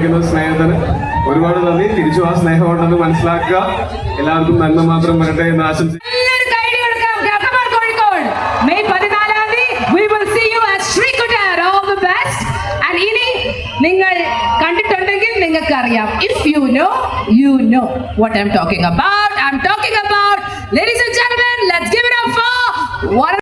കാണിക്കുന്ന സ്നേഹത്തിന് ഒരുപാട് നന്ദി. തിരിച്ചു ആ സ്നേഹം ഉണ്ടെന്ന് മനസ്സിലാക്കുക. എല്ലാവർക്കും നന്മ മാത്രം വരട്ടെ എന്ന് ആശംസിക്കുന്നു. നിങ്ങൾ കണ്ടിട്ടുണ്ടെങ്കിൽ നിങ്ങൾക്ക് അറിയാം. If you know what I'm talking about. I'm talking about, ladies and gentlemen, let's give it up for